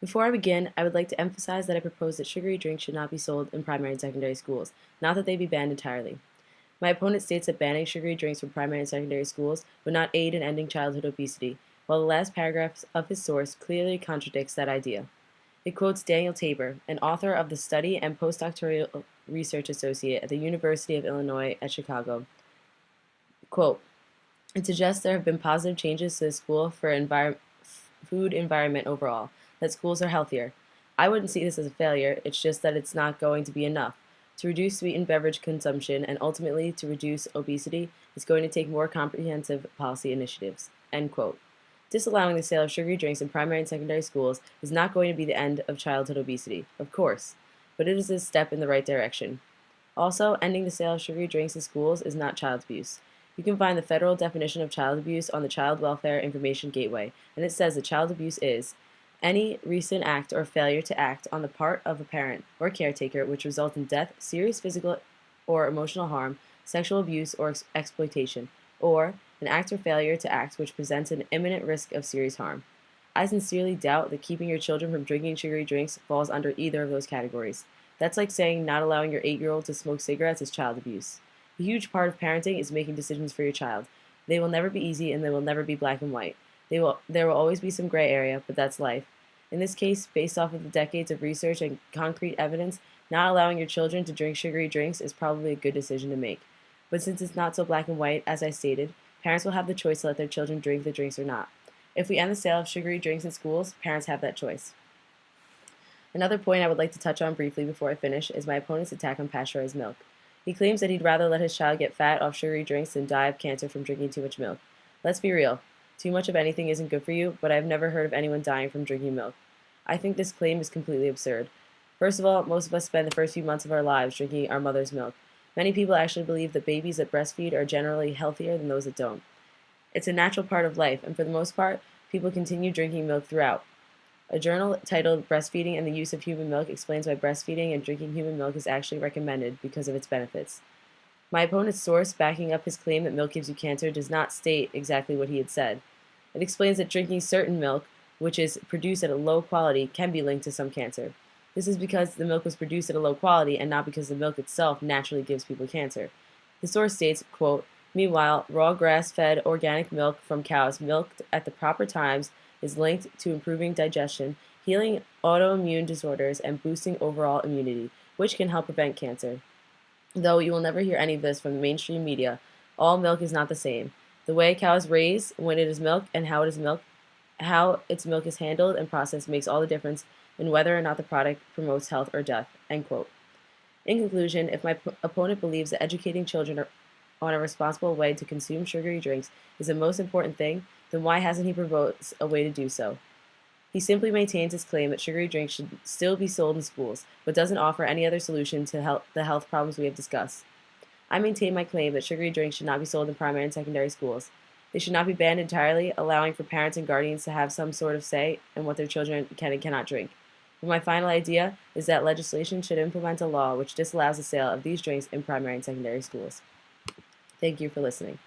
Before I begin, I would like to emphasize that I propose that sugary drinks should not be sold in primary and secondary schools, not that they be banned entirely. My opponent states that banning sugary drinks from primary and secondary schools would not aid in ending childhood obesity, while the last paragraph of his source clearly contradicts that idea. It quotes Daniel Tabor, an author of the Study and Postdoctoral Research Associate at the University of Illinois at Chicago. Quote, it suggests there have been positive changes to the school for food environment overall, that schools are healthier. I wouldn't see this as a failure, it's just that it's not going to be enough. To reduce sweetened beverage consumption and ultimately to reduce obesity, it's going to take more comprehensive policy initiatives. End quote. Disallowing the sale of sugary drinks in primary and secondary schools is not going to be the end of childhood obesity, of course, but it is a step in the right direction. Also, ending the sale of sugary drinks in schools is not child abuse. You can find the federal definition of child abuse on the Child Welfare Information Gateway, and it says that child abuse is any recent act or failure to act on the part of a parent or caretaker which results in death, serious physical or emotional harm, sexual abuse, or exploitation, or an act or failure to act which presents an imminent risk of serious harm. I sincerely doubt that keeping your children from drinking sugary drinks falls under either of those categories. That's like saying not allowing your 8-year-old to smoke cigarettes is child abuse. A huge part of parenting is making decisions for your child. They will never be easy and they will never be black and white. There will always be some gray area, but that's life. In this case, based off of the decades of research and concrete evidence, not allowing your children to drink sugary drinks is probably a good decision to make. But since it's not so black and white, as I stated, parents will have the choice to let their children drink the drinks or not. If we end the sale of sugary drinks in schools, parents have that choice. Another point I would like to touch on briefly before I finish is my opponent's attack on pasteurized milk. He claims that he'd rather let his child get fat off sugary drinks than die of cancer from drinking too much milk. Let's be real. Too much of anything isn't good for you, but I've never heard of anyone dying from drinking milk. I think this claim is completely absurd. First of all, most of us spend the first few months of our lives drinking our mother's milk. Many people actually believe that babies that breastfeed are generally healthier than those that don't. It's a natural part of life, and for the most part, people continue drinking milk throughout. A journal titled Breastfeeding and the Use of Human Milk explains why breastfeeding and drinking human milk is actually recommended because of its benefits. My opponent's source backing up his claim that milk gives you cancer does not state exactly what he had said. It explains that drinking certain milk, which is produced at a low quality, can be linked to some cancer. This is because the milk was produced at a low quality and not because the milk itself naturally gives people cancer. The source states, quote, meanwhile, raw grass-fed organic milk from cows milked at the proper times is linked to improving digestion, healing autoimmune disorders, and boosting overall immunity, which can help prevent cancer. Though you will never hear any of this from the mainstream media, all milk is not the same. The way a cow is raised, when it is milked, and how its milk is handled and processed makes all the difference in whether or not the product promotes health or death. End quote. In conclusion, if my opponent believes that educating children on a responsible way to consume sugary drinks is the most important thing, then why hasn't he proposed a way to do so? He simply maintains his claim that sugary drinks should still be sold in schools, but doesn't offer any other solution to the health problems we have discussed. I maintain my claim that sugary drinks should not be sold in primary and secondary schools. They should not be banned entirely, allowing for parents and guardians to have some sort of say in what their children can and cannot drink. But my final idea is that legislation should implement a law which disallows the sale of these drinks in primary and secondary schools. Thank you for listening.